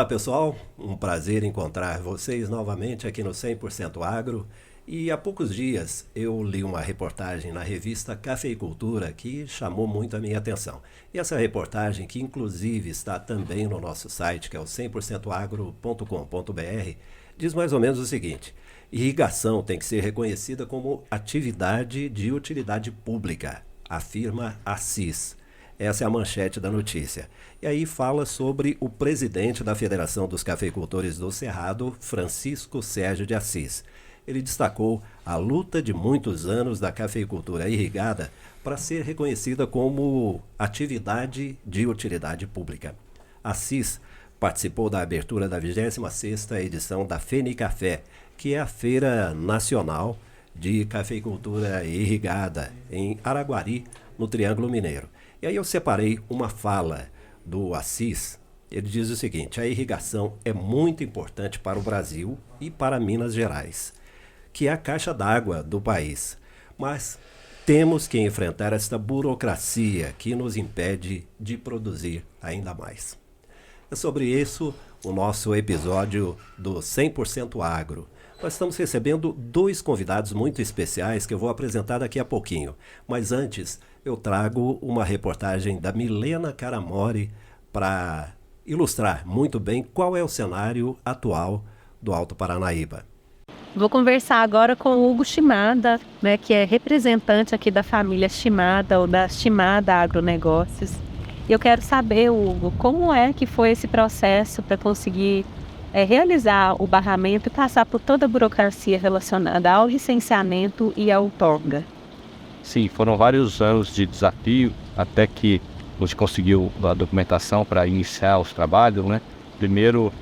Olá pessoal, um prazer encontrar vocês novamente aqui no 100% Agro. E há poucos dias eu li uma reportagem na revista Cafeicultura que chamou muito a minha atenção. E essa reportagem, que inclusive está também no nosso site, que é o 100%agro.com.br, diz mais ou menos o seguinte: irrigação tem que ser reconhecida como atividade de utilidade pública, afirma a CIS. Essa é a manchete da notícia. E aí fala sobre o presidente da Federação dos Cafeicultores do Cerrado, Francisco Sérgio de Assis. Ele destacou a luta de muitos anos da cafeicultura irrigada para ser reconhecida como atividade de utilidade pública. Assis participou da abertura da 26ª edição da FENICAFÉ, que é a Feira Nacional de Cafeicultura Irrigada, em Araguari, no Triângulo Mineiro. E aí eu separei uma fala do Assis. Ele diz o seguinte: a irrigação é muito importante para o Brasil e para Minas Gerais, que é a caixa d'água do país. Mas temos que enfrentar esta burocracia que nos impede de produzir ainda mais. É sobre isso o nosso episódio do 100% Agro. Nós estamos recebendo dois convidados muito especiais que eu vou apresentar daqui a pouquinho. Mas antes, eu trago uma reportagem da Milena Caramori para ilustrar muito bem qual é o cenário atual do Alto Paranaíba. Vou conversar agora com o Hugo Shimada, que é representante aqui da família Shimada, ou da Shimada Agronegócios. E eu quero saber, Hugo, como é que foi esse processo para conseguir realizar o barramento e passar por toda a burocracia relacionada ao licenciamento e à outorga? Sim, foram vários anos de desafio até que a gente conseguiu a documentação para iniciar os trabalhos, né? Primeiro,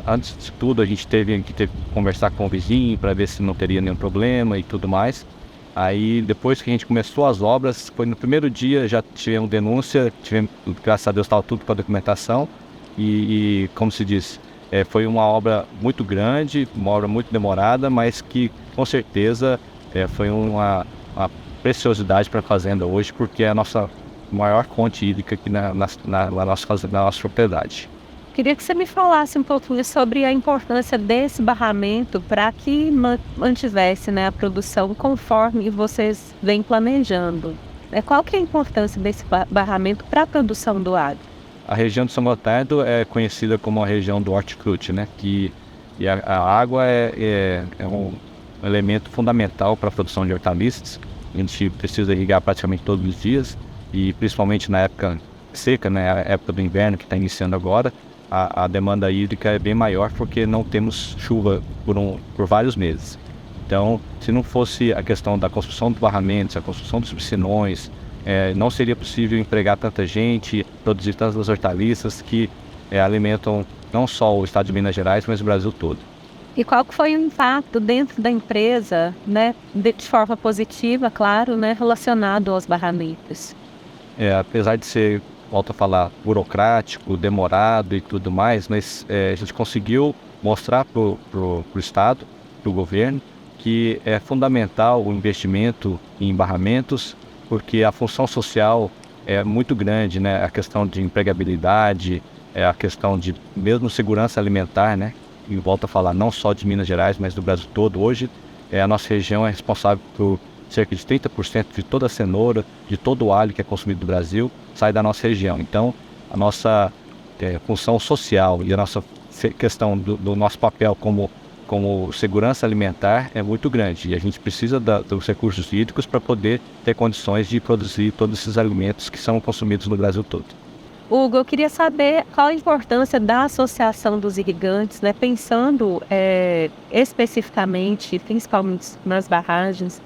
antes de tudo, a gente teve que conversar com o vizinho para ver se não teria nenhum problema e tudo mais. Aí, depois que a gente começou as obras, foi no primeiro dia, já tivemos denúncia, graças a Deus estava tudo com a documentação e como se diz, foi uma obra muito grande, uma obra muito demorada, mas que com certeza foi uma preciosidade para a fazenda hoje, porque é a nossa maior fonte hídrica aqui na nossa propriedade. Queria que você me falasse um pouquinho sobre a importância desse barramento para que mantivesse a produção conforme vocês vêm planejando. Qual que é a importância desse barramento para a produção do agro? A região de São Gotardo é conhecida como a região do hortifruti, né? E a água é um elemento fundamental para a produção de hortaliças. A gente precisa irrigar praticamente todos os dias, e principalmente na época seca, né, a época do inverno que está iniciando agora, a demanda hídrica é bem maior porque não temos chuva por vários meses. Então, se não fosse a questão da construção dos barramentos, a construção dos piscinões, não seria possível empregar tanta gente, produzir tantas hortaliças que alimentam não só o estado de Minas Gerais, mas o Brasil todo. E qual que foi o impacto dentro da empresa, de forma positiva, claro, relacionado aos barramentos? Apesar de ser, volto a falar, burocrático, demorado e tudo mais, mas a gente conseguiu mostrar para o Estado, para o governo, que é fundamental o investimento em barramentos, porque a função social é muito grande, né? A questão de empregabilidade, a questão de mesmo segurança alimentar, né? E volto a falar, não só de Minas Gerais, mas do Brasil todo. Hoje, a nossa região é responsável por cerca de 30% de toda a cenoura, de todo o alho que é consumido no Brasil, sai da nossa região. Então, a nossa função social e a nossa questão do nosso papel como segurança alimentar é muito grande. E a gente precisa dos recursos hídricos para poder ter condições de produzir todos esses alimentos que são consumidos no Brasil todo. Hugo, eu queria saber qual a importância da Associação dos Irrigantes, pensando especificamente, principalmente nas barragens,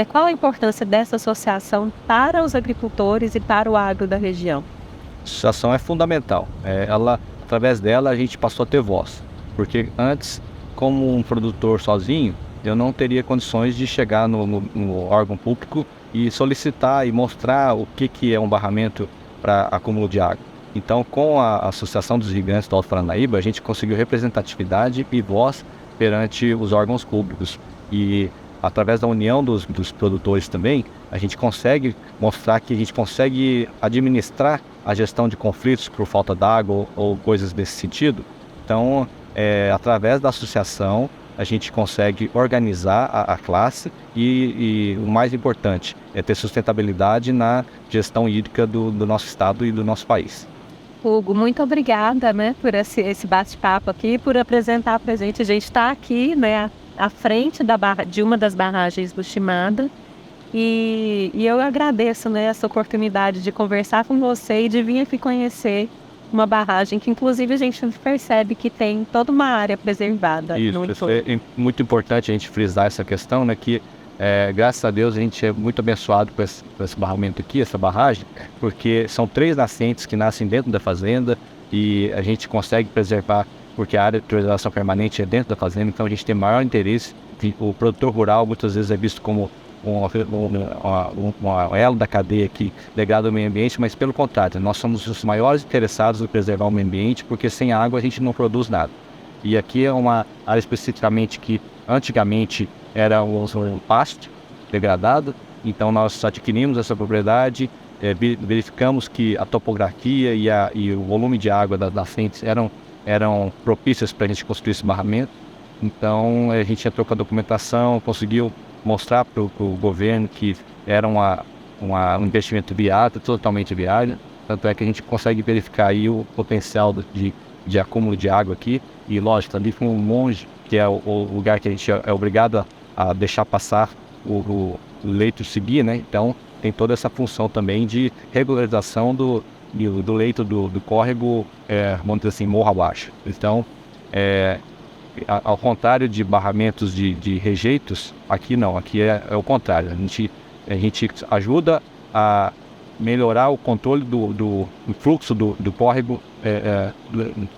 qual a importância dessa associação para os agricultores e para o agro da região? A associação é fundamental. Através dela, a gente passou a ter voz. Porque antes, como um produtor sozinho, eu não teria condições de chegar no órgão público e solicitar e mostrar o que é um barramento para acúmulo de água. Então, com a Associação dos Irrigantes do Alto Paranaíba, a gente conseguiu representatividade e voz perante os órgãos públicos. E através da união dos produtores também, a gente consegue mostrar que a gente consegue administrar a gestão de conflitos por falta d'água ou coisas desse sentido. Então, através da associação, a gente consegue organizar a classe e o mais importante é ter sustentabilidade na gestão hídrica do nosso estado e do nosso país. Hugo, muito obrigada, né, por esse bate-papo aqui, por apresentar para a gente. A gente está aqui, né, à frente de uma das barragens do Chimada. E eu agradeço, né, essa oportunidade de conversar com você e de vir aqui conhecer uma barragem que, inclusive, a gente percebe que tem toda uma área preservada. Isso é muito importante a gente frisar essa questão, né, que graças a Deus a gente é muito abençoado com esse barramento aqui, essa barragem, porque são 3 nascentes que nascem dentro da fazenda e a gente consegue preservar, porque a área de preservação permanente é dentro da fazenda, então a gente tem maior interesse. O produtor rural muitas vezes é visto como um elo da cadeia que degrada o meio ambiente, mas pelo contrário, nós somos os maiores interessados em preservar o meio ambiente, porque sem água a gente não produz nada. E aqui é uma área especificamente que antigamente era um pasto degradado, então nós adquirimos essa propriedade, verificamos que a topografia e o volume de água das nascentes eram propícias para a gente construir esse barramento. Então a gente entrou com a documentação, conseguiu mostrar para o governo que era um investimento viável, totalmente viável. Tanto é que a gente consegue verificar aí o potencial de acúmulo de água aqui. E lógico, ali com o Monge, que é o lugar que a gente é obrigado a deixar passar o leito seguir, né? Então tem toda essa função também de regularização do leito do córrego, vamos dizer assim, morro abaixo. Então, ao contrário de barramentos de rejeitos, aqui não, aqui é o contrário. A gente ajuda a melhorar o controle do fluxo do córrego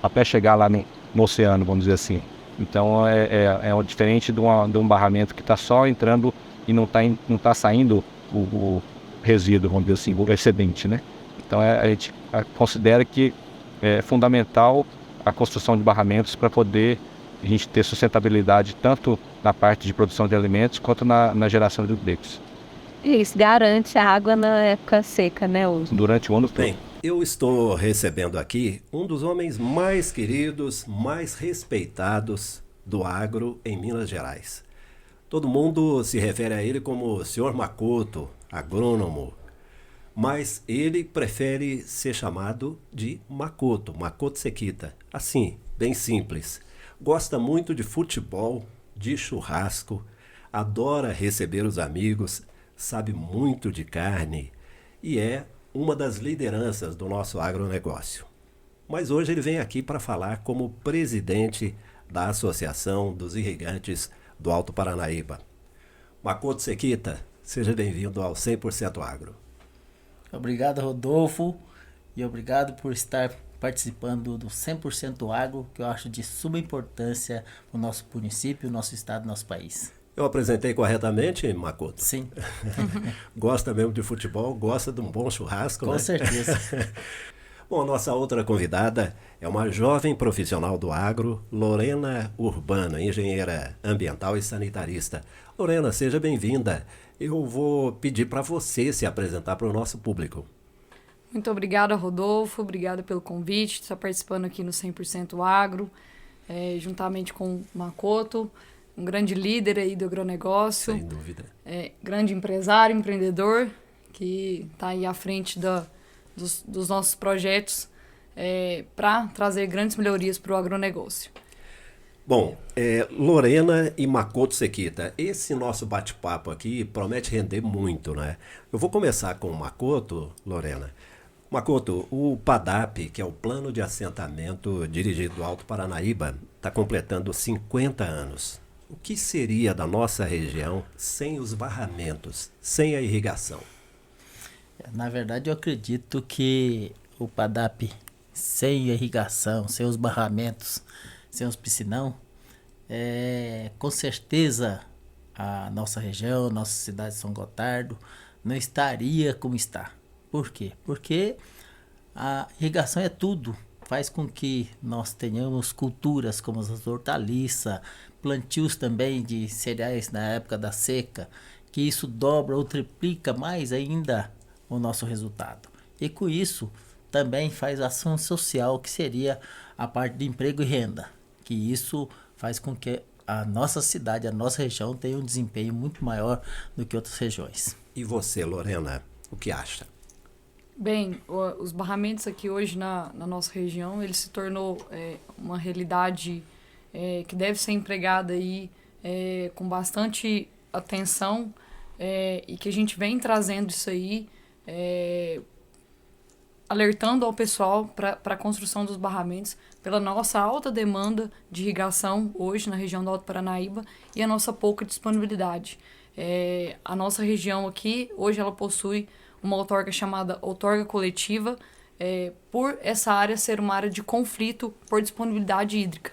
até chegar lá no oceano, vamos dizer assim. Então é diferente de um barramento que está só entrando e não está saindo o resíduo, vamos dizer assim, o excedente, né? Então a gente considera que é fundamental a construção de barramentos para poder a gente ter sustentabilidade tanto na parte de produção de alimentos quanto na geração de empregos. Isso garante a água na época seca, né, Hugo? Durante o ano todo. Bem, eu estou recebendo aqui um dos homens mais queridos, mais respeitados do agro em Minas Gerais. Todo mundo se refere a ele como o Sr. Makoto, agrônomo, mas ele prefere ser chamado de Makoto Sekita. Assim, bem simples. Gosta muito de futebol, de churrasco, adora receber os amigos, sabe muito de carne e é uma das lideranças do nosso agronegócio. Mas hoje ele vem aqui para falar como presidente da Associação dos Irrigantes do Alto Paranaíba. Makoto Sekita, seja bem-vindo ao 100% Agro. Obrigado, Rodolfo, e obrigado por estar participando do 100% Agro, que eu acho de suma importância para o nosso município, nosso estado, nosso país. Eu apresentei corretamente, Makoto? Sim. Gosta mesmo de futebol, gosta de um bom churrasco, Com né? certeza. Bom, nossa outra convidada é uma jovem profissional do agro, Lorena Urbano, engenheira ambiental e sanitarista. Lorena, seja bem-vinda. Eu vou pedir para você se apresentar para o nosso público. Muito obrigada, Rodolfo. Obrigada pelo convite. Estar participando aqui no 100% Agro, juntamente com o Makoto, um grande líder aí do agronegócio. Sem dúvida. Grande empresário, empreendedor, que está aí à frente dos nossos projetos para trazer grandes melhorias para o agronegócio. Bom, Lorena e Makoto Sekita, esse nosso bate-papo aqui promete render muito, né? Eu vou começar com o Makoto, Lorena. Makoto, o PADAP, que é o Plano de Assentamento Dirigido do Alto Paranaíba, está completando 50 anos. O que seria da nossa região sem os barramentos, sem a irrigação? Na verdade, eu acredito que o PADAP, sem irrigação, sem os barramentos, sem os piscinão, com certeza a nossa região, nossa cidade de São Gotardo, não estaria como está. Por quê? Porque a irrigação é tudo. Faz com que nós tenhamos culturas como as hortaliças, plantios também de cereais na época da seca, que isso dobra ou triplica mais ainda o nosso resultado. E com isso, também faz ação social, que seria a parte de emprego e renda, que isso faz com que a nossa cidade, a nossa região tenha um desempenho muito maior do que outras regiões. E você, Lorena, o que acha? Bem, os barramentos aqui hoje na nossa região, ele se tornou uma realidade que deve ser empregada aí com bastante atenção e que a gente vem trazendo isso aí, alertando ao pessoal para a construção dos barramentos pela nossa alta demanda de irrigação hoje na região do Alto Paranaíba e a nossa pouca disponibilidade. A nossa região aqui, hoje ela possui uma outorga chamada outorga coletiva, por essa área ser uma área de conflito por disponibilidade hídrica.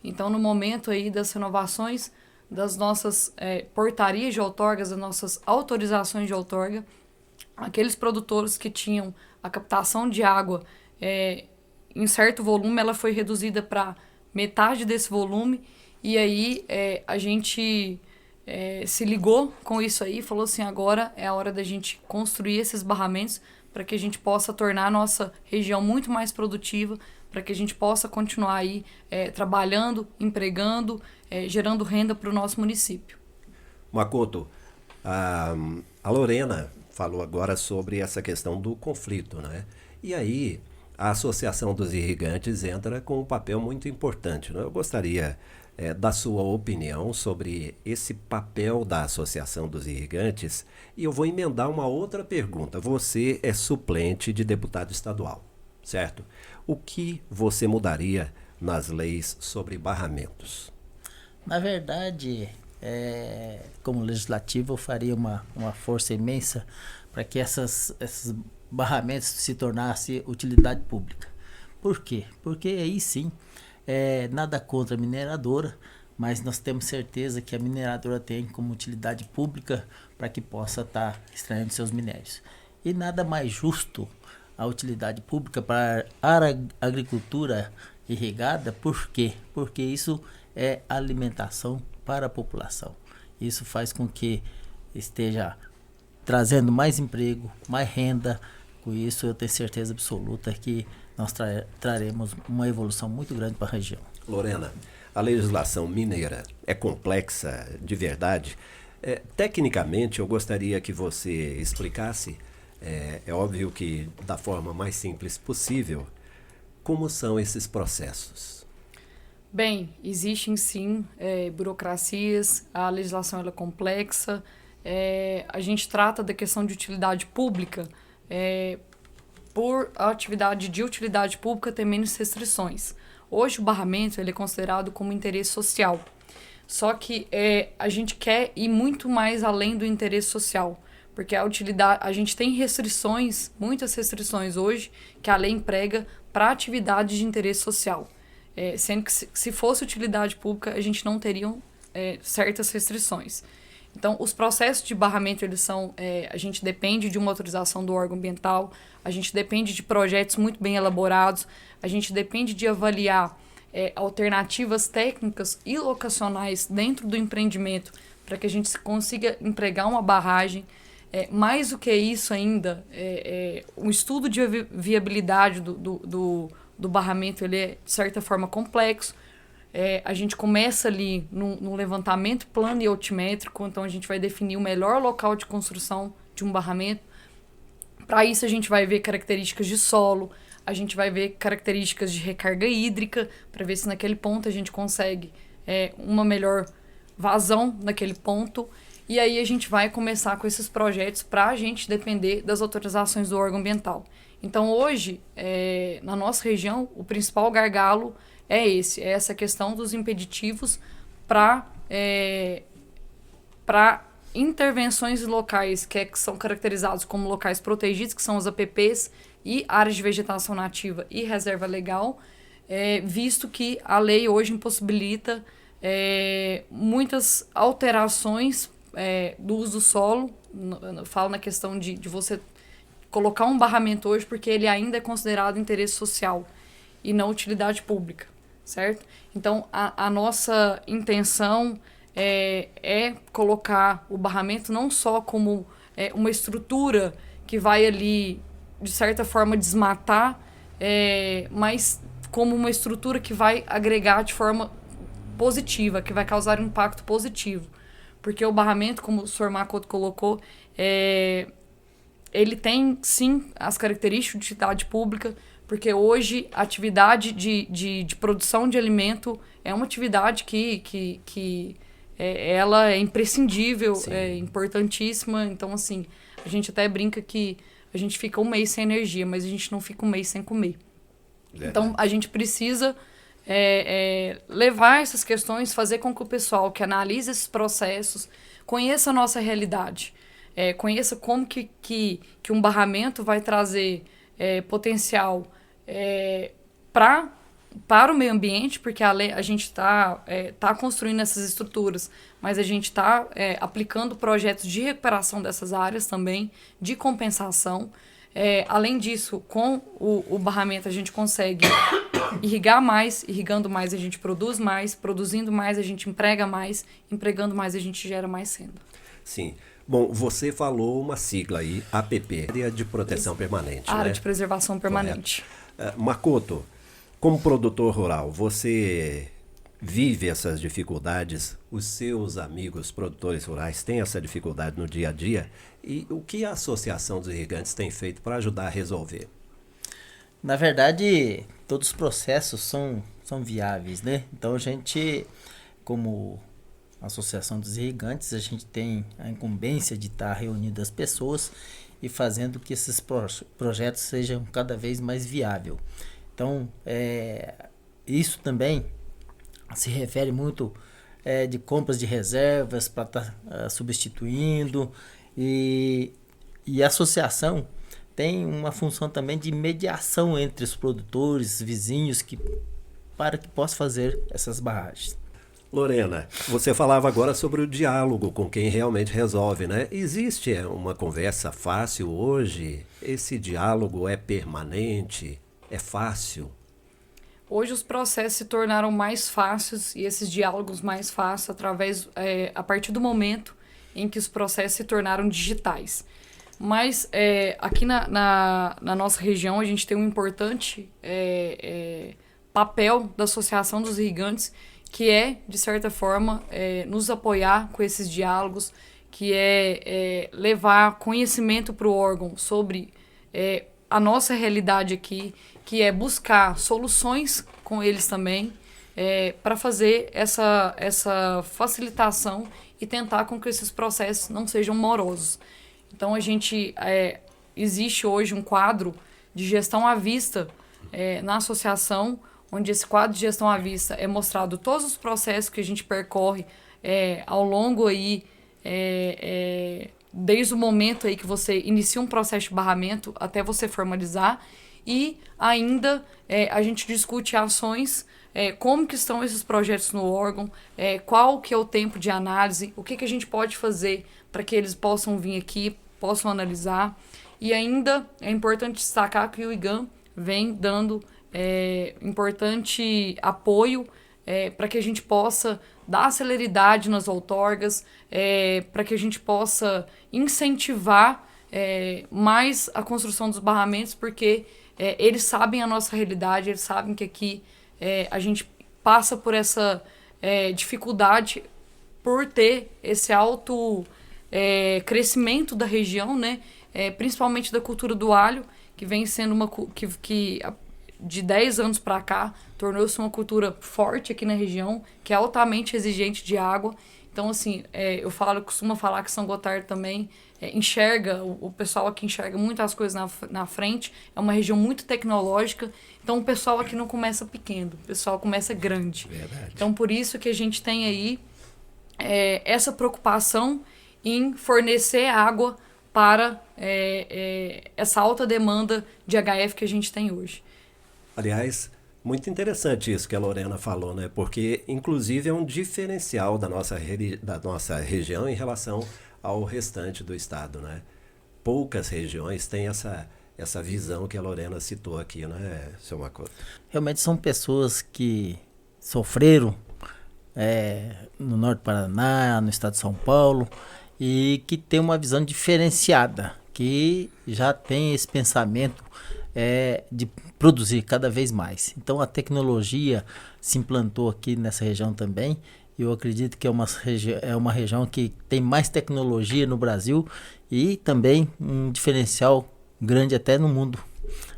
Então, no momento aí das renovações das nossas portarias de outorgas, das nossas autorizações de outorga, aqueles produtores que tinham a captação de água em certo volume, ela foi reduzida para metade desse volume, e aí a gente se ligou com isso aí e falou assim, agora é a hora da gente construir esses barramentos para que a gente possa tornar a nossa região muito mais produtiva, para que a gente possa continuar aí trabalhando, empregando, gerando renda para o nosso município. Makoto, a Lorena falou agora sobre essa questão do conflito, né? E aí a Associação dos Irrigantes entra com um papel muito importante, né? Eu gostaria da sua opinião sobre esse papel da Associação dos Irrigantes, e eu vou emendar uma outra pergunta. Você é suplente de deputado estadual, certo? O que você mudaria nas leis sobre barramentos? Na verdade, como legislativo, eu faria uma força imensa para que esses barramentos se tornassem utilidade pública. Por quê? Porque aí sim, nada contra a mineradora, mas nós temos certeza que a mineradora tem como utilidade pública para que possa estar extraindo seus minérios. E nada mais justo a utilidade pública para a agricultura irrigada. Por quê? Porque isso é alimentação para a população. Isso faz com que esteja trazendo mais emprego, mais renda. Com isso, eu tenho certeza absoluta que nós traremos uma evolução muito grande para a região. Lorena, a legislação mineira é complexa de verdade? Tecnicamente, eu gostaria que você explicasse, é óbvio que da forma mais simples possível, como são esses processos. Bem, existem sim burocracias, a legislação ela é complexa, a gente trata da questão de utilidade pública, por a atividade de utilidade pública ter menos restrições. Hoje o barramento ele é considerado como interesse social, só que a gente quer ir muito mais além do interesse social, porque a gente tem restrições, muitas restrições hoje, que a lei emprega para atividades de interesse social. Sendo que se fosse utilidade pública, a gente não teria certas restrições. Então, os processos de barramento, eles são... a gente depende de uma autorização do órgão ambiental, a gente depende de projetos muito bem elaborados, a gente depende de avaliar alternativas técnicas e locacionais dentro do empreendimento para que a gente consiga empregar uma barragem. Mais do que isso ainda, um estudo de viabilidade do barramento, ele é, de certa forma, complexo. A gente começa ali no levantamento plano e altimétrico, então a gente vai definir o melhor local de construção de um barramento. Para isso a gente vai ver características de solo, a gente vai ver características de recarga hídrica, para ver se naquele ponto a gente consegue uma melhor vazão naquele ponto. E aí a gente vai começar com esses projetos para a gente depender das autorizações do órgão ambiental. Então hoje, na nossa região, o principal gargalo é essa questão dos impeditivos para intervenções locais que são caracterizados como locais protegidos, que são os APPs e áreas de vegetação nativa e reserva legal, visto que a lei hoje impossibilita muitas alterações do uso do solo. Eu falo na questão de você colocar um barramento hoje porque ele ainda é considerado interesse social e não utilidade pública, certo? Então, a nossa intenção é colocar o barramento não só como uma estrutura que vai ali de certa forma, desmatar, mas como uma estrutura que vai agregar de forma positiva, que vai causar um impacto positivo. Porque o barramento, como o Sr. Makoto colocou, ele tem, sim, as características de utilidade pública, porque hoje a atividade de produção de alimento é uma atividade que ela é imprescindível, é importantíssima. Então, assim, a gente até brinca que a gente fica um mês sem energia, mas a gente não fica um mês sem comer. Então, a gente precisa levar essas questões, fazer com que o pessoal que analisa esses processos conheça a nossa realidade, conheça como que um barramento vai trazer potencial para o meio ambiente, porque a gente está construindo essas estruturas, mas a gente está aplicando projetos de recuperação dessas áreas também, de compensação. Além disso, com o barramento a gente consegue irrigar mais, irrigando mais a gente produz mais, produzindo mais a gente emprega mais, empregando mais a gente gera mais renda. Sim. Bom, você falou uma sigla aí, APP, Área de Proteção Permanente. Área de Preservação Permanente. Makoto, como produtor rural, você vive essas dificuldades? Os seus amigos produtores rurais têm essa dificuldade no dia a dia? E o que a Associação dos Irrigantes tem feito para ajudar a resolver? Na verdade, todos os processos são viáveis, né? Então a gente, como Associação dos Irrigantes, a gente tem a incumbência de estar reunindo as pessoas e fazendo que esses projetos sejam cada vez mais viáveis. Então, isso também se refere muito de compras de reservas para estar substituindo, e a associação tem uma função também de mediação entre os produtores, vizinhos, para que possa fazer essas barragens. Lorena, você falava agora sobre o diálogo com quem realmente resolve, né? Existe uma conversa fácil hoje? Esse diálogo é permanente? É fácil? Hoje os processos se tornaram mais fáceis e esses diálogos mais fáceis a partir do momento em que os processos se tornaram digitais. Mas aqui na nossa região a gente tem um importante papel da Associação dos Irrigantes, que de certa forma, nos apoiar com esses diálogos, que levar conhecimento para o órgão sobre a nossa realidade aqui, que é buscar soluções com eles também, para fazer essa facilitação e tentar com que esses processos não sejam morosos. Então, existe hoje um quadro de gestão à vista na associação, onde esse quadro de gestão à vista é mostrado todos os processos que a gente percorre ao longo aí, desde o momento aí que você inicia um processo de barramento até você formalizar, e ainda a gente discute ações, como que estão esses projetos no órgão, qual que é o tempo de análise, o que a gente pode fazer para que eles possam vir aqui, possam analisar. E ainda é importante destacar que o IGAM vem dando importante apoio para que a gente possa dar celeridade nas outorgas, para que a gente possa incentivar mais a construção dos barramentos, porque eles sabem a nossa realidade, eles sabem que aqui a gente passa por essa dificuldade por ter esse alto crescimento da região, né? Principalmente da cultura do alho, que vem sendo que de 10 anos para cá tornou-se uma cultura forte aqui na região, que é altamente exigente de água. Então, assim, eu costumo falar que São Gotardo também enxerga, o pessoal aqui enxerga muitas coisas na frente, é uma região muito tecnológica, então o pessoal aqui não começa pequeno, o pessoal começa grande. Verdade. Então, por isso que a gente tem aí essa preocupação em fornecer água para essa alta demanda de HF que a gente tem hoje. Aliás, muito interessante isso que a Lorena falou, né? Porque, inclusive, é um diferencial da nossa região em relação ao restante do estado, né? Poucas regiões têm essa visão que a Lorena citou aqui, né, seu Makoto? Realmente são pessoas que sofreram no norte do Paraná, no estado de São Paulo, e que tem uma visão diferenciada, que já tem esse pensamento de produzir cada vez mais. Então a tecnologia se implantou aqui nessa região também. Eu acredito que é uma região que tem mais tecnologia no Brasil e também um diferencial grande até no mundo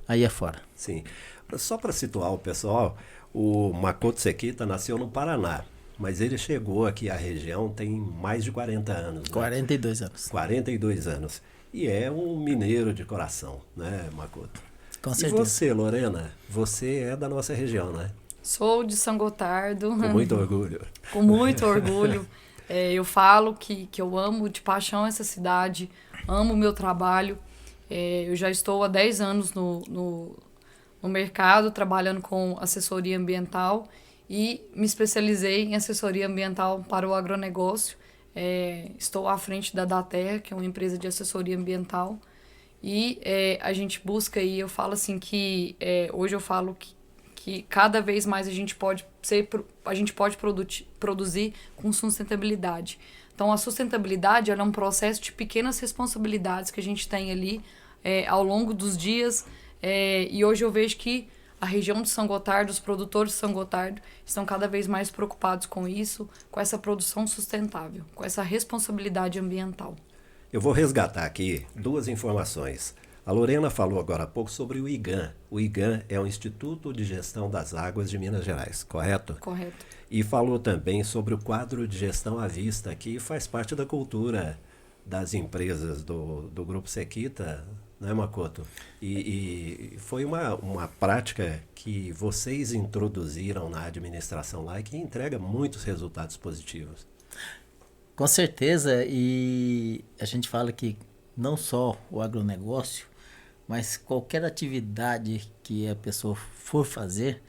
aí afora. Sim. Só para situar o pessoal, o Makoto Sekita nasceu no Paraná, mas ele chegou aqui à região tem mais de 40 anos. Né? 42 anos. 42 anos. E é um mineiro de coração, né, Makoto? Com E certeza. você, Lorena, você é da nossa região, né? Sou de São Gotardo. Com muito orgulho. Com muito orgulho. Eu falo que eu amo de paixão essa cidade, amo o meu trabalho. Eu já estou há 10 anos no mercado, trabalhando com assessoria ambiental e me especializei em assessoria ambiental para o agronegócio. Estou à frente da Daterra, que é uma empresa de assessoria ambiental. E a gente busca aí, eu falo assim que hoje eu falo que cada vez mais a gente pode produzir com sustentabilidade. Então, a sustentabilidade ela é um processo de pequenas responsabilidades que a gente tem ali ao longo dos dias. E hoje eu vejo que a região de São Gotardo, os produtores de São Gotardo, estão cada vez mais preocupados com isso, com essa produção sustentável, com essa responsabilidade ambiental. Eu vou resgatar aqui 2 informações. A Lorena falou agora há pouco sobre o IGAM. O IGAM é o Instituto de Gestão das Águas de Minas Gerais, correto? Correto. E falou também sobre o quadro de gestão à vista, que faz parte da cultura das empresas do Grupo Sekita, né, Makoto? E foi uma prática que vocês introduziram na administração lá e que entrega muitos resultados positivos. Com certeza, e a gente fala que não só o agronegócio, mas qualquer atividade que a pessoa for fazer,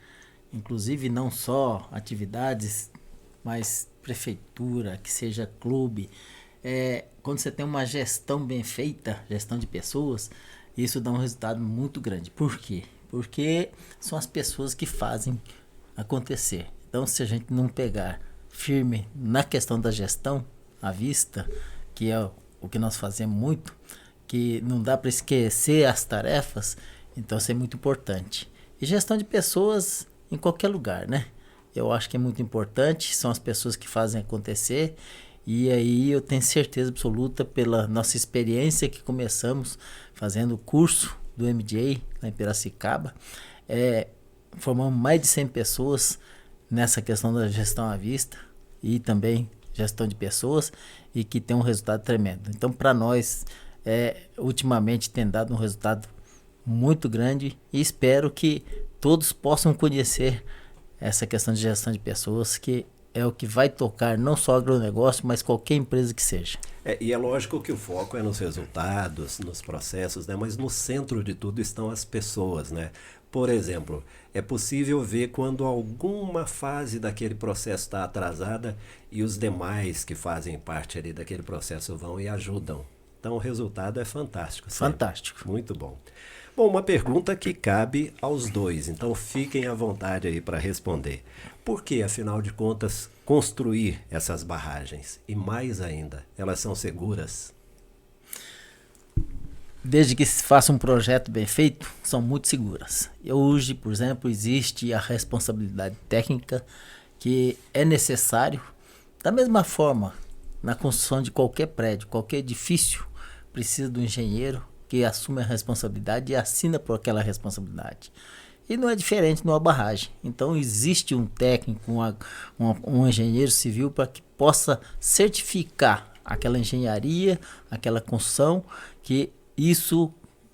inclusive não só atividades, mas prefeitura, que seja clube, quando você tem uma gestão bem feita, gestão de pessoas, isso dá um resultado muito grande. Por quê? Porque são as pessoas que fazem acontecer. Então, se a gente não pegar firme na questão da gestão à vista, que é o que nós fazemos muito, que não dá para esquecer as tarefas, então isso é muito importante. E gestão de pessoas em qualquer lugar, né? Eu acho que é muito importante, são as pessoas que fazem acontecer, e aí eu tenho certeza absoluta pela nossa experiência que começamos fazendo o curso do MJ lá em Piracicaba, formamos mais de 100 pessoas nessa questão da gestão à vista e também gestão de pessoas, e que tem um resultado tremendo. Então, para nós, ultimamente tem dado um resultado muito grande, e espero que todos possam conhecer essa questão de gestão de pessoas, que é o que vai tocar não só o agronegócio, mas qualquer empresa que seja. E é lógico que o foco é nos resultados, nos processos, né? Mas no centro de tudo estão as pessoas, né? Por exemplo, é possível ver quando alguma fase daquele processo está atrasada e os demais que fazem parte ali daquele processo vão e ajudam. Então o resultado é fantástico. Fantástico. Muito bom. Bom, uma pergunta que cabe aos dois, então fiquem à vontade aí para responder. Por que, afinal de contas, construir essas barragens? E mais ainda, elas são seguras? Desde que se faça um projeto bem feito, são muito seguras. E hoje, por exemplo, existe a responsabilidade técnica que é necessário. Da mesma forma, na construção de qualquer prédio, qualquer edifício, precisa do engenheiro que assume a responsabilidade e assina por aquela responsabilidade. E não é diferente numa barragem. Então existe um técnico, um engenheiro civil para que possa certificar aquela engenharia, aquela construção, que isso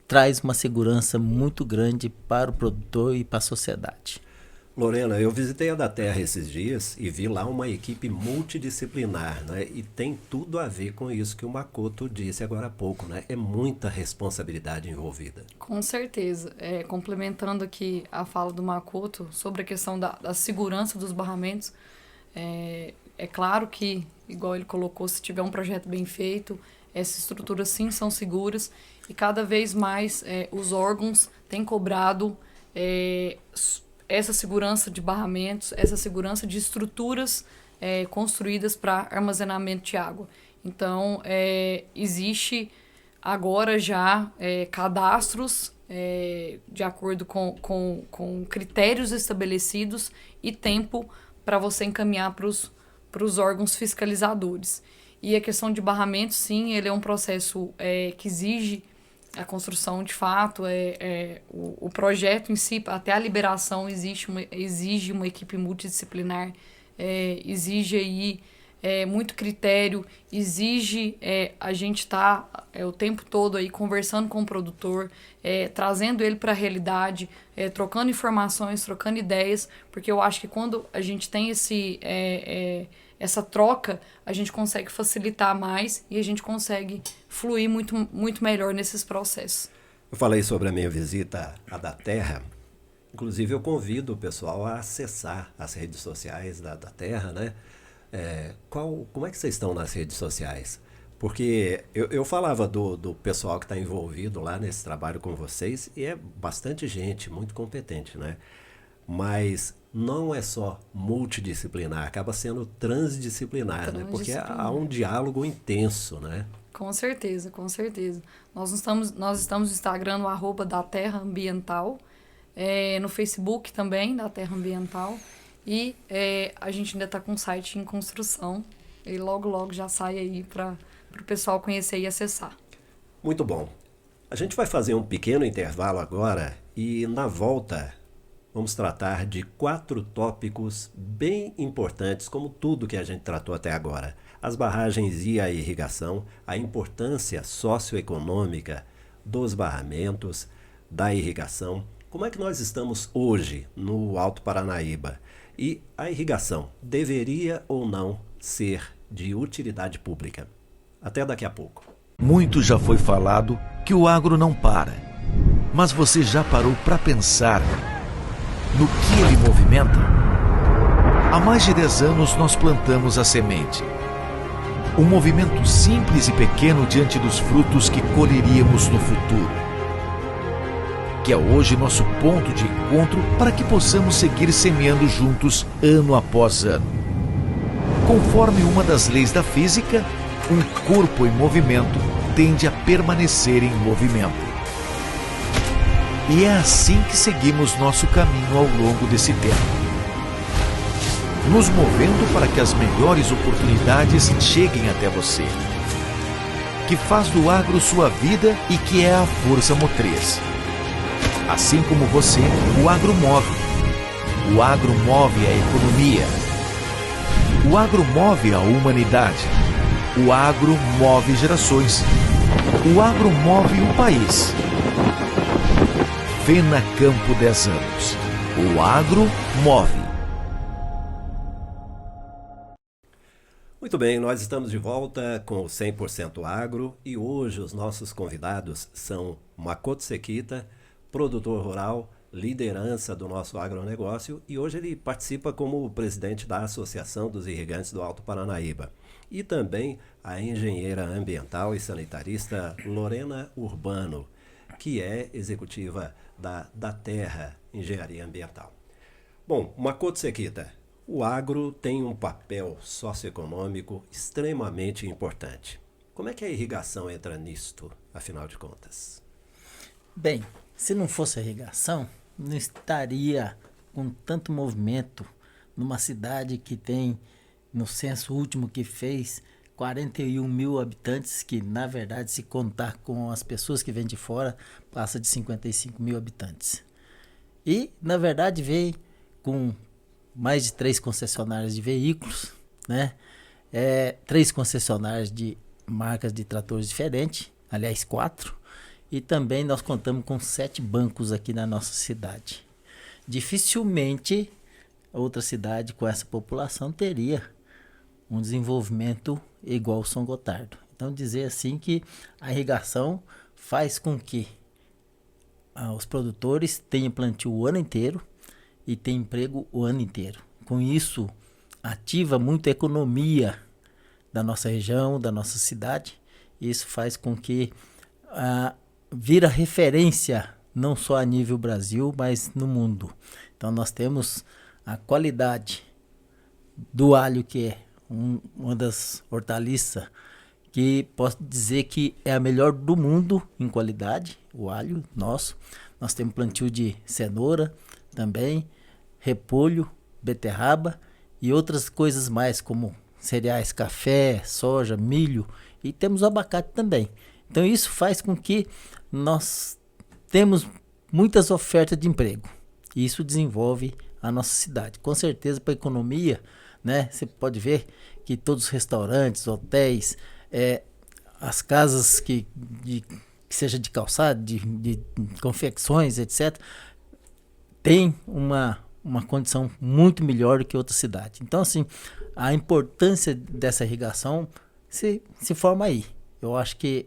traz uma segurança muito grande para o produtor e para a sociedade. Lorena, eu visitei a Daterra esses dias e vi lá uma equipe multidisciplinar, né? E tem tudo a ver com isso que o Makoto disse agora há pouco, né? É muita responsabilidade envolvida. Com certeza. Complementando aqui a fala do Makoto sobre a questão da segurança dos barramentos, é claro que, igual ele colocou, se tiver um projeto bem feito, essas estruturas sim são seguras, e cada vez mais os órgãos têm cobrado essa segurança de barramentos, essa segurança de estruturas construídas para armazenamento de água. Então, existe agora já cadastros de acordo com critérios estabelecidos e tempo para você encaminhar para os órgãos fiscalizadores. E a questão de barramento, sim, ele é um processo que exige a construção, de fato, o projeto em si, até a liberação, exige uma equipe multidisciplinar, exige aí muito critério, exige a gente estar o tempo todo aí conversando com o produtor, trazendo ele para a realidade, trocando informações, trocando ideias, porque eu acho que quando a gente tem essa troca, a gente consegue facilitar mais e a gente consegue fluir muito, muito melhor nesses processos. Eu falei sobre a minha visita à da Terra. Inclusive, eu convido o pessoal a acessar as redes sociais da Terra, né? Como é que vocês estão nas redes sociais? Porque eu falava do pessoal que está envolvido lá nesse trabalho com vocês, e é bastante gente, muito competente, né? Mas não é só multidisciplinar, acaba sendo transdisciplinar, né? Porque há um diálogo intenso, né? Com certeza, com certeza. Nós estamos no Instagram, no @daterraambiental, no Facebook também, da Terra Ambiental, e a gente ainda está com o site em construção, e logo, logo já sai aí para o pessoal conhecer e acessar. Muito bom. A gente vai fazer um pequeno intervalo agora e, na volta, vamos tratar de 4 tópicos bem importantes, como tudo que a gente tratou até agora. As barragens e a irrigação, a importância socioeconômica dos barramentos, da irrigação. Como é que nós estamos hoje no Alto Paranaíba? E a irrigação deveria ou não ser de utilidade pública? Até daqui a pouco. Muito já foi falado que o agro não para. Mas você já parou para pensar no que ele movimenta? Há mais de 10 anos nós plantamos a semente. Um movimento simples e pequeno diante dos frutos que colheríamos no futuro. Que é hoje nosso ponto de encontro para que possamos seguir semeando juntos ano após ano. Conforme uma das leis da física, um corpo em movimento tende a permanecer em movimento. E é assim que seguimos nosso caminho ao longo desse tempo. Nos movendo para que as melhores oportunidades cheguem até você. Que faz do agro sua vida e que é a força motriz. Assim como você, o agro move. O agro move a economia. O agro move a humanidade. O agro move gerações. O agro move o país. Fena Campo 10 anos. O agro move. Muito bem, nós estamos de volta com o 100% Agro e hoje os nossos convidados são Makoto Sekita, produtor rural, liderança do nosso agronegócio, e hoje ele participa como presidente da Associação dos Irrigantes do Alto Paranaíba. E também a engenheira ambiental e sanitarista Lorena Urbano, que é executiva da Terra Engenharia Ambiental. Bom, Makoto Sekita, o agro tem um papel socioeconômico extremamente importante. Como é que a irrigação entra nisto, afinal de contas? Bem, se não fosse a irrigação, não estaria com tanto movimento numa cidade que tem, no censo último que fez, 41 mil habitantes, que na verdade, se contar com as pessoas que vêm de fora, passa de 55 mil habitantes. E, na verdade, veio com mais de 3 concessionárias de veículos, né? 3 concessionárias de marcas de tratores diferentes, aliás 4, e também nós contamos com 7 bancos aqui na nossa cidade. Dificilmente outra cidade com essa população teria um desenvolvimento igual ao São Gotardo. Então dizer assim que a irrigação faz com que os produtores tenham plantio o ano inteiro e tenham emprego o ano inteiro. Com isso, ativa muito a economia da nossa região, da nossa cidade. Isso faz com que vira referência não só a nível Brasil, mas no mundo. Então nós temos a qualidade do alho, que é uma das hortaliças que posso dizer que é a melhor do mundo em qualidade, o alho nosso. Nós temos plantio de cenoura também, repolho, beterraba e outras coisas mais, como cereais, café, soja, milho, e temos o abacate também. Então isso faz com que nós temos muitas ofertas de emprego. E isso desenvolve a nossa cidade. Com certeza para a economia, né? Você pode ver que todos os restaurantes, hotéis, as casas que seja de calçado, de confecções, etc., tem uma condição muito melhor do que outra cidade. Então, assim, a importância dessa irrigação se forma aí. Eu acho que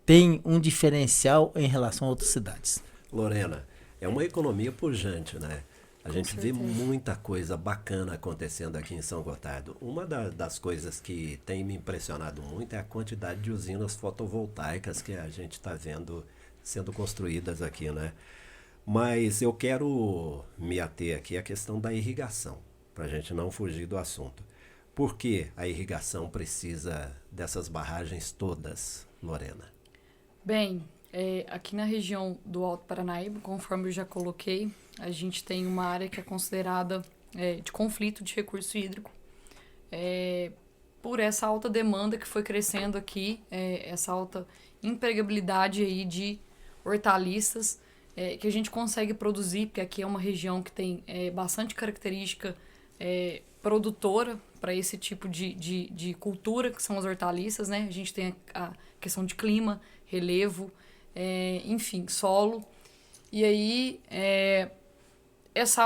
tem um diferencial em relação a outras cidades. Lorena, é uma economia pujante, né? A gente vê certeza. muita coisa bacana acontecendo aqui em São Gotardo. Uma das coisas que tem me impressionado muito é a quantidade de usinas fotovoltaicas que a gente está vendo sendo construídas aqui, né? Mas eu quero me ater aqui à questão da irrigação, para a gente não fugir do assunto. Por que a irrigação precisa dessas barragens todas, Lorena? Bem, aqui na região do Alto Paranaíba, conforme eu já coloquei, a gente tem uma área que é considerada de conflito de recurso hídrico. Por essa alta demanda que foi crescendo aqui, essa alta empregabilidade aí de hortaliças, que a gente consegue produzir, porque aqui é uma região que tem bastante característica produtora para esse tipo de cultura, que são as hortaliças, né? A gente tem a questão de clima, relevo, enfim, solo. E aí, essa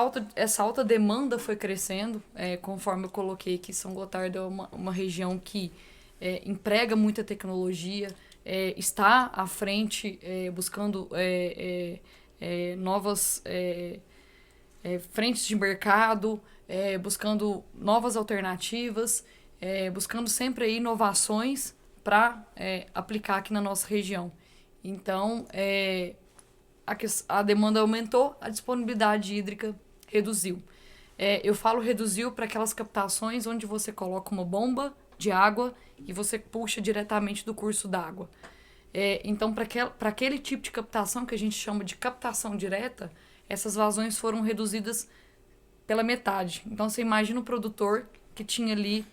alta demanda foi crescendo, conforme eu coloquei que São Gotardo é uma região que emprega muita tecnologia, está à frente buscando novas frentes de mercado, buscando novas alternativas, buscando sempre aí inovações para aplicar aqui na nossa região. Então, a demanda aumentou, a disponibilidade hídrica reduziu. Eu falo reduziu para aquelas captações onde você coloca uma bomba de água e você puxa diretamente do curso d'água. Então, para aquele tipo de captação que a gente chama de captação direta, essas vazões foram reduzidas pela metade. Então, você imagina o produtor que tinha ali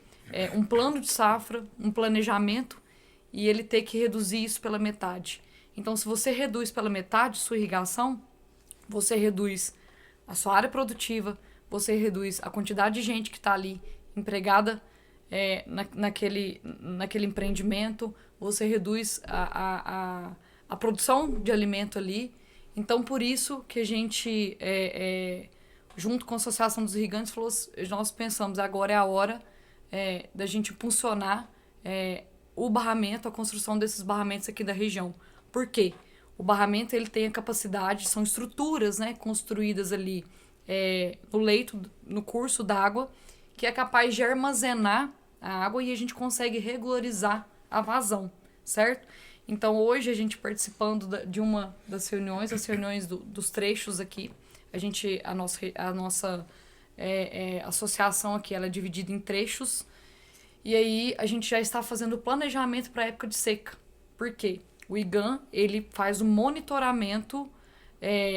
um plano de safra, um planejamento, e ele ter que reduzir isso pela metade. Então, se você reduz pela metade sua irrigação, você reduz a sua área produtiva, você reduz a quantidade de gente que está ali empregada naquele empreendimento, você reduz a produção de alimento ali. Então, por isso que a gente, junto com a Associação dos Irrigantes, nós pensamos, agora é a hora da gente impulsionar o barramento, a construção desses barramentos aqui da região. Por quê? O barramento ele tem a capacidade, são estruturas, né, construídas ali no leito, no curso d'água, que é capaz de armazenar a água e a gente consegue regularizar a vazão, certo? Então, hoje, a gente participando de uma das reuniões, as reuniões dos trechos aqui, a nossa associação aqui, ela é dividida em trechos, e aí a gente já está fazendo o planejamento para a época de seca. Por quê? O IGAM, ele faz o monitoramento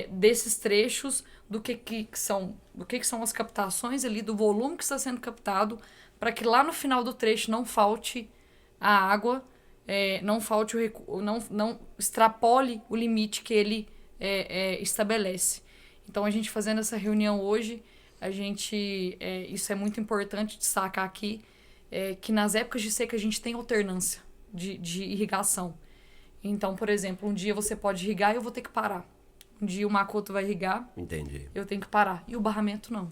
desses trechos, do que são as captações ali, do volume que está sendo captado, para que lá no final do trecho não falte a água, não falte não extrapole o limite que ele estabelece. Então, a gente fazendo essa reunião hoje, isso é muito importante destacar aqui, que nas épocas de seca a gente tem alternância de irrigação. Então, por exemplo, um dia você pode irrigar e eu vou ter que parar. Um dia o macoto vai irrigar, Entendi. eu tenho que parar. E o barramento não.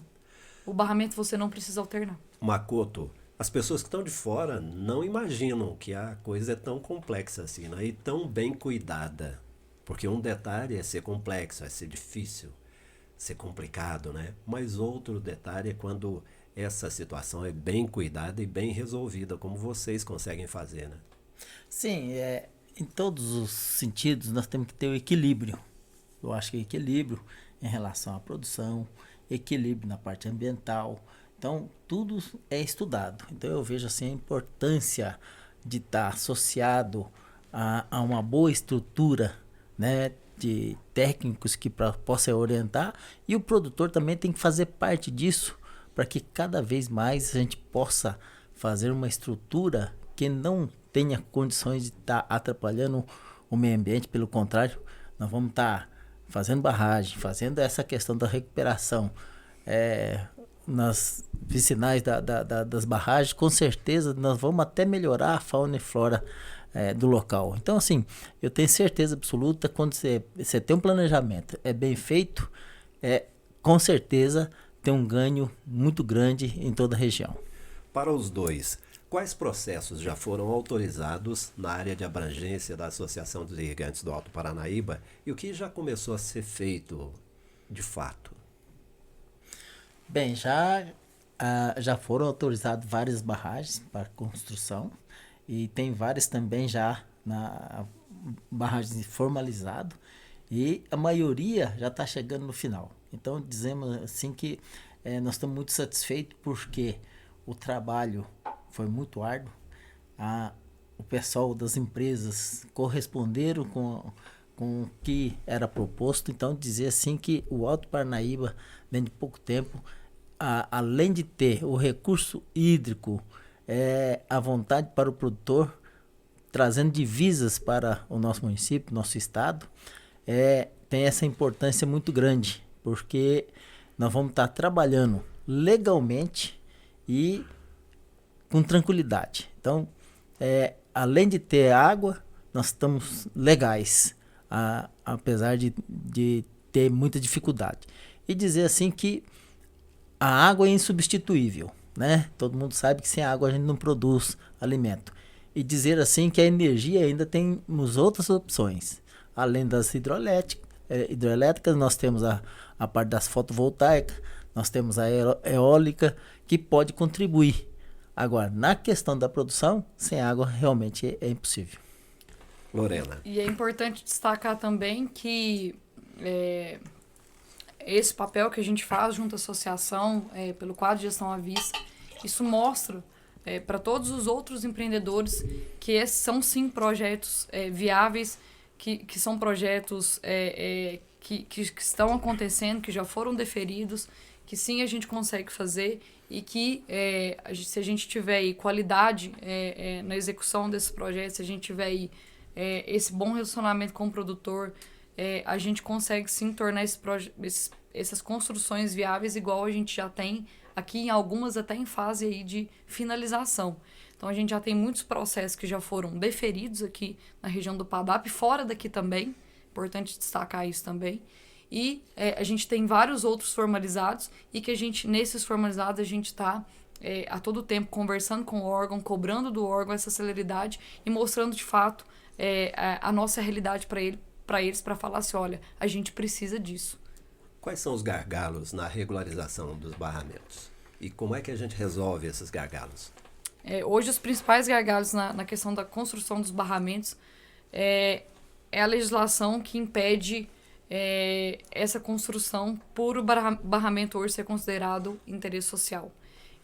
O barramento você não precisa alternar. Macoto, as pessoas que estão de fora não imaginam que a coisa é tão complexa assim, né? E tão bem cuidada. Porque um detalhe é ser complexo, é ser difícil, ser complicado, né? Mas outro detalhe é quando essa situação é bem cuidada e bem resolvida, como vocês conseguem fazer, né? Sim, em todos os sentidos nós temos que ter o equilíbrio. Eu acho que equilíbrio em relação à produção, equilíbrio na parte ambiental. Então, tudo é estudado. Então, eu vejo assim a importância de estar associado a uma boa estrutura, né, de técnicos que possam orientar, e o produtor também tem que fazer parte disso para que cada vez mais a gente possa fazer uma estrutura que não tenha condições de estar atrapalhando o meio ambiente. Pelo contrário, nós vamos estar fazendo barragem, fazendo essa questão da recuperação nas vicinais das barragens. Com certeza nós vamos até melhorar a fauna e flora do local. Então, assim, eu tenho certeza absoluta, quando você tem um planejamento bem feito, com certeza tem um ganho muito grande em toda a região. Para os dois, quais processos já foram autorizados na área de abrangência da Associação dos Irrigantes do Alto Paranaíba e o que já começou a ser feito de fato? Bem, já foram autorizadas várias barragens para construção e tem várias também já na barragem formalizado, e a maioria já está chegando no final. Então dizemos assim que nós estamos muito satisfeitos porque o trabalho foi muito árduo. O pessoal das empresas corresponderam com o que era proposto. Então dizer assim que o Alto Paranaíba, dentro de pouco tempo, além de ter o recurso hídrico, a vontade para o produtor, trazendo divisas para o nosso município, nosso estado, tem essa importância muito grande, porque nós vamos estar trabalhando legalmente e com tranquilidade. Então, além de ter água, nós estamos legais, apesar de ter muita dificuldade. E dizer assim que a água é insubstituível, né? Todo mundo sabe que sem água a gente não produz alimento. E dizer assim que a energia ainda temos outras opções. Além das hidroelétricas, nós temos a parte das fotovoltaicas, nós temos a eólica, que pode contribuir. Agora, na questão da produção, sem água realmente é impossível. Lorena. E é importante destacar também que esse papel que a gente faz junto à associação, pelo quadro de gestão à vista, isso mostra para todos os outros empreendedores que esses são sim projetos viáveis, que são projetos que estão acontecendo, que já foram deferidos, que sim a gente consegue fazer e que se a gente tiver aí qualidade na execução desses projetos, se a gente tiver aí esse bom relacionamento com o produtor, a gente consegue sim tornar essas construções viáveis, igual a gente já tem aqui, em algumas até em fase aí de finalização. Então a gente já tem muitos processos que já foram deferidos aqui na região do PADAP, fora daqui também, importante destacar isso também. E a gente tem vários outros formalizados e que nesses formalizados a gente está a todo tempo conversando com o órgão, cobrando do órgão essa celeridade e mostrando de fato a nossa realidade para eles, para falar assim, olha, a gente precisa disso. Quais são os gargalos na regularização dos barramentos? E como é que a gente resolve esses gargalos? Hoje os principais gargalos na questão da construção dos barramentos é a legislação que impede essa construção por o barramento hoje ser considerado interesse social.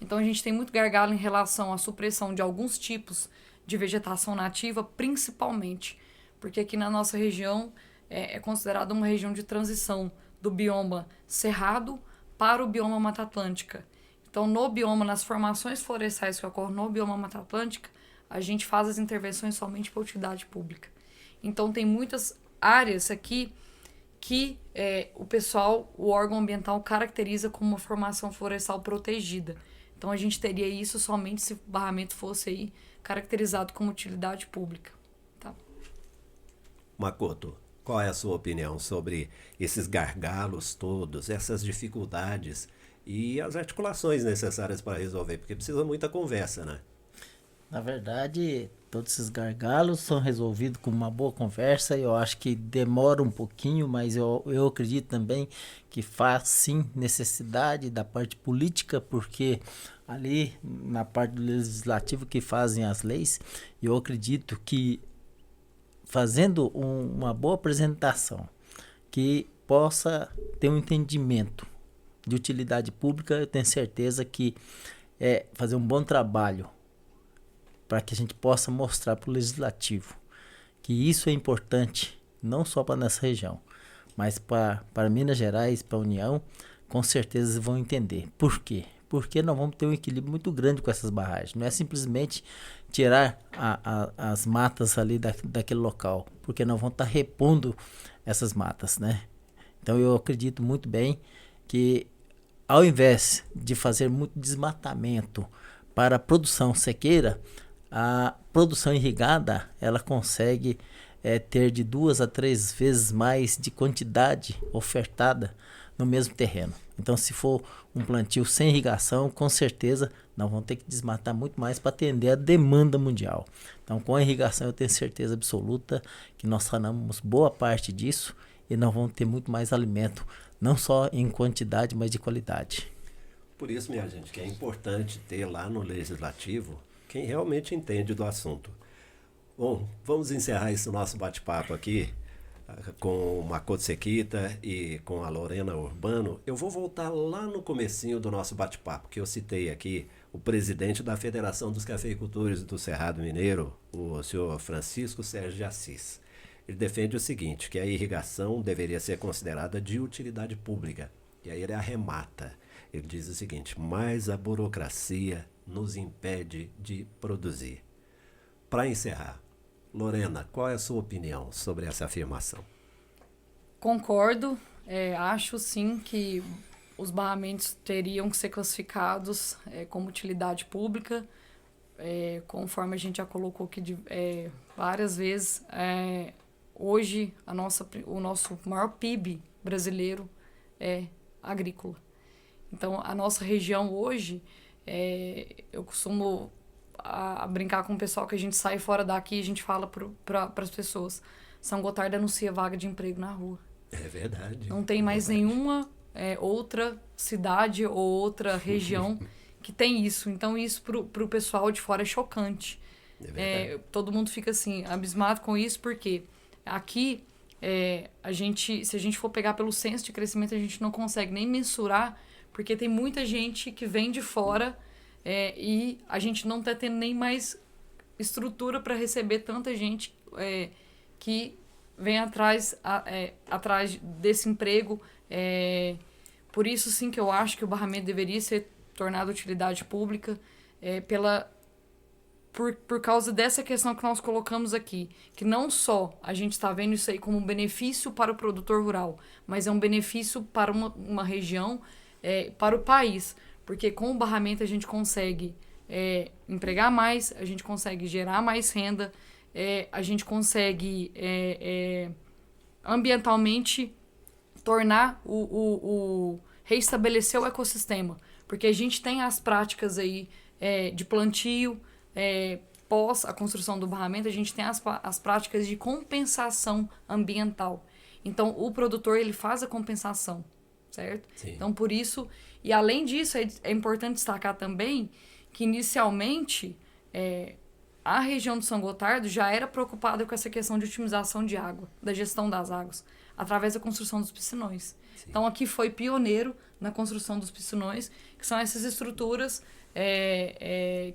Então a gente tem muito gargalo em relação à supressão de alguns tipos de vegetação nativa, principalmente, porque aqui na nossa região é considerada uma região de transição do bioma cerrado para o bioma Mata Atlântica. Então, nas formações florestais que ocorrem no bioma Mata Atlântica, a gente faz as intervenções somente para utilidade pública. Então, tem muitas áreas aqui que o órgão ambiental caracteriza como uma formação florestal protegida. Então, a gente teria isso somente se o barramento fosse aí caracterizado como utilidade pública. Tá? Makoto, qual é a sua opinião sobre esses gargalos todos, essas dificuldades e as articulações necessárias para resolver? Porque precisa muita conversa, né? Na verdade, todos esses gargalos são resolvidos com uma boa conversa. Eu acho que demora um pouquinho, mas eu acredito também que faz sim necessidade da parte política, porque ali na parte do legislativo que fazem as leis, eu acredito que fazendo uma boa apresentação, que possa ter um entendimento de utilidade pública, eu tenho certeza que fazer um bom trabalho para que a gente possa mostrar para o Legislativo que isso é importante, não só para nossa região, mas para Minas Gerais, para a União, com certeza eles vão entender. Por quê? Porque nós vamos ter um equilíbrio muito grande com essas barragens. Não é simplesmente tirar as matas ali daquele local, porque nós vamos estar repondo essas matas, né? Então eu acredito muito bem que, ao invés de fazer muito desmatamento para a produção sequeira, a produção irrigada ela consegue ter de 2 a 3 vezes mais de quantidade ofertada no mesmo terreno. Então, se for um plantio sem irrigação, com certeza nós vamos ter que desmatar muito mais para atender a demanda mundial. Então, com a irrigação, eu tenho certeza absoluta que nós sanamos boa parte disso e nós vamos ter muito mais alimento, não só em quantidade, mas de qualidade. Por isso, minha gente, que é importante ter lá no Legislativo quem realmente entende do assunto. Bom, vamos encerrar esse nosso bate-papo aqui com o Makoto Sekita e com a Lorena Urbano. Eu vou voltar lá no comecinho do nosso bate-papo, que eu citei aqui o presidente da Federação dos Cafeicultores do Cerrado Mineiro, o senhor Francisco Sérgio de Assis. Ele defende o seguinte, que a irrigação deveria ser considerada de utilidade pública. E aí ele arremata. Ele diz o seguinte, mas a burocracia nos impede de produzir. Para encerrar, Lorena, qual é a sua opinião sobre essa afirmação? Concordo. Acho sim que os barramentos teriam que ser classificados como utilidade pública, conforme a gente já colocou aqui várias vezes. Hoje, o nosso maior PIB brasileiro é agrícola. Então, a nossa região hoje, eu costumo brincar com o pessoal que a gente sai fora daqui e a gente fala para as pessoas, São Gotardo anuncia vaga de emprego na rua. É verdade. Não tem mais nenhuma outra cidade ou outra região que tem isso. Então, isso para o pessoal de fora é chocante. Todo mundo fica assim, abismado com isso, porque aqui, se a gente for pegar pelo censo de crescimento, a gente não consegue nem mensurar, porque tem muita gente que vem de fora e a gente não está tendo nem mais estrutura para receber tanta gente que vem atrás desse emprego. Por isso, sim, que eu acho que o barramento deveria ser tornado utilidade pública por causa dessa questão que nós colocamos aqui, que não só a gente está vendo isso aí como um benefício para o produtor rural, mas é um benefício para uma região, para o país, porque com o barramento a gente consegue empregar mais, a gente consegue gerar mais renda, a gente consegue ambientalmente tornar reestabelecer o ecossistema, porque a gente tem as práticas aí de plantio, pós a construção do barramento, a gente tem as práticas de compensação ambiental. Então, o produtor, ele faz a compensação, certo? Sim. Então, por isso, e além disso, é importante destacar também que, inicialmente, a região de São Gotardo já era preocupada com essa questão de otimização de água, da gestão das águas, através da construção dos piscinões. Sim. Então, aqui foi pioneiro na construção dos piscinões, que são essas estruturas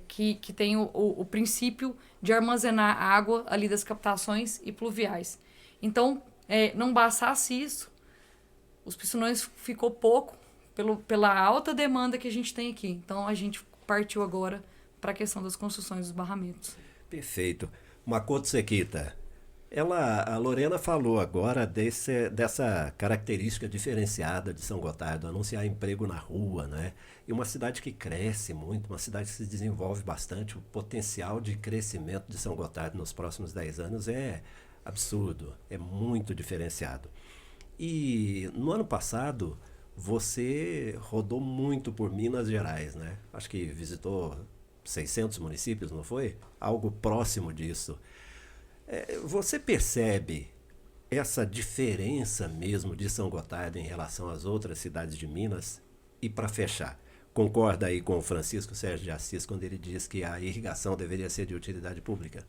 que tem o princípio de armazenar água ali das captações e pluviais. Então, não bastasse isso, os piscinões ficou pouco pela alta demanda que a gente tem aqui. Então, a gente partiu agora para a questão das construções dos barramentos. Perfeito. Makoto Sekita, a Lorena falou agora dessa característica diferenciada de São Gotardo, anunciar emprego na rua, né? E uma cidade que cresce muito, uma cidade que se desenvolve bastante, o potencial de crescimento de São Gotardo nos próximos 10 anos é absurdo, é muito diferenciado. E no ano passado, você rodou muito por Minas Gerais, né? Acho que visitou 600 municípios, não foi? Algo próximo disso. Você percebe essa diferença mesmo de São Gotardo em relação às outras cidades de Minas? E para fechar, concorda aí com o Francisco Sérgio de Assis quando ele diz que a irrigação deveria ser de utilidade pública?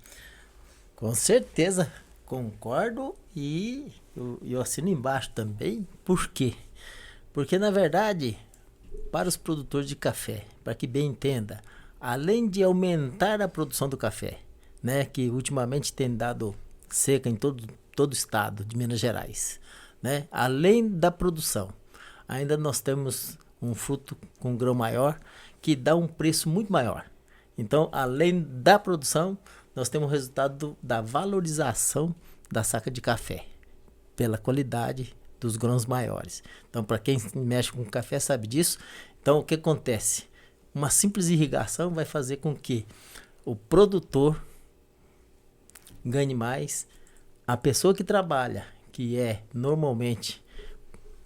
Com certeza, concordo e eu assino embaixo também. Por quê? Porque, na verdade, para os produtores de café, para que bem entenda, além de aumentar a produção do café, né, que ultimamente tem dado seca em todo o estado de Minas Gerais, né, além da produção, ainda nós temos um fruto com grão maior que dá um preço muito maior. Então, além da produção, nós temos o resultado da valorização da saca de café, pela qualidade dos grãos maiores. Então, para quem mexe com café sabe disso. Então, o que acontece? Uma simples irrigação vai fazer com que o produtor ganhe mais, a pessoa que trabalha, que é normalmente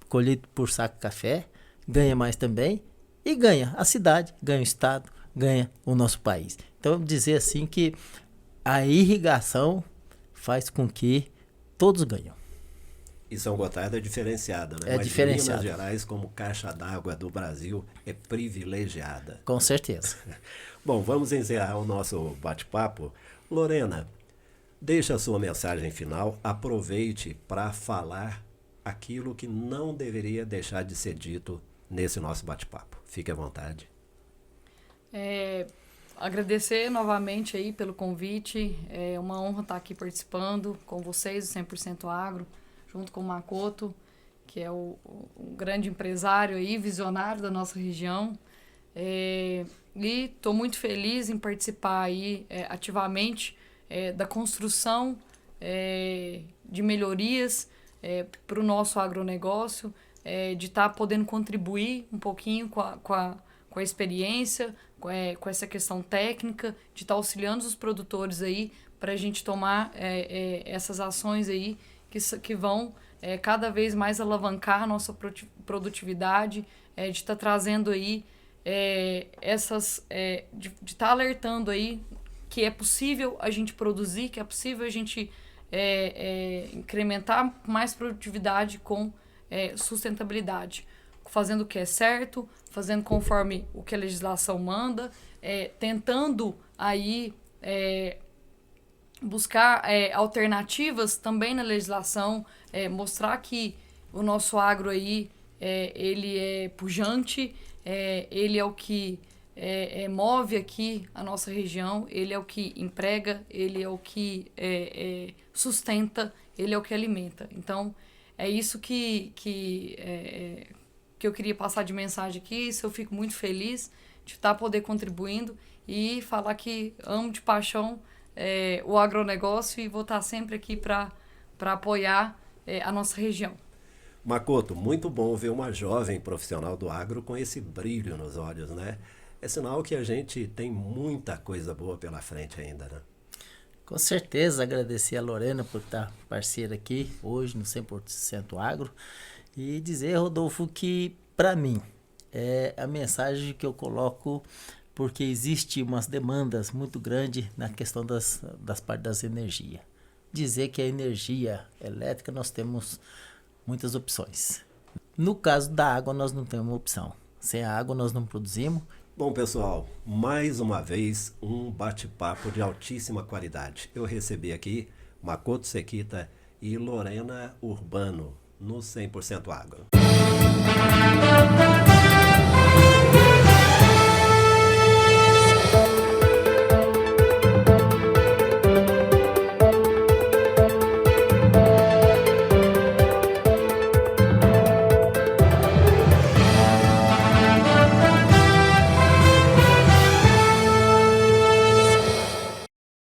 colhido por saco de café, ganha mais também, e ganha a cidade, ganha o estado, ganha o nosso país. Então, dizer assim que a irrigação faz com que todos ganham. E São Gotardo é diferenciada, né? É diferenciada. Minas Gerais, como caixa d'água do Brasil, é privilegiada. Com certeza. Bom, vamos encerrar o nosso bate-papo. Lorena, deixa a sua mensagem final, aproveite para falar aquilo que não deveria deixar de ser dito nesse nosso bate-papo. Fique à vontade. Agradecer novamente aí pelo convite, é uma honra estar aqui participando com vocês, o 100% Agro, junto com o Makoto, que é o grande empresário aí, visionário da nossa região. E estou muito feliz em participar aí ativamente da construção de melhorias para o nosso agronegócio, de estar podendo contribuir um pouquinho com a experiência, com essa questão técnica, de estar auxiliando os produtores aí para a gente tomar essas ações aí que vão cada vez mais alavancar a nossa produtividade, de estar trazendo aí de estar alertando aí que é possível a gente produzir, que é possível a gente incrementar mais produtividade com sustentabilidade, fazendo o que é certo, fazendo conforme o que a legislação manda, tentando aí buscar alternativas também na legislação, mostrar que o nosso agro aí, ele é pujante, ele é o que move aqui a nossa região, ele é o que emprega, ele é o que sustenta, ele é o que alimenta. Então, é isso que eu queria passar de mensagem aqui. Isso eu fico muito feliz de estar poder contribuindo e falar que amo de paixão o agronegócio e vou estar sempre aqui para apoiar a nossa região. Makoto, muito bom ver uma jovem profissional do agro com esse brilho nos olhos, né? É sinal que a gente tem muita coisa boa pela frente ainda, né? Com certeza, agradecer a Lorena por estar parceira aqui hoje no 100% Agro e dizer, Rodolfo, que para mim é a mensagem que eu coloco, porque existe umas demandas muito grandes na questão das partes das energias. Dizer que a energia elétrica nós temos muitas opções. No caso da água nós não temos opção. Sem a água nós não produzimos. Bom, pessoal, mais uma vez um bate-papo de altíssima qualidade. Eu recebi aqui Makoto Sekita e Lorena Urbano no 100% Agro.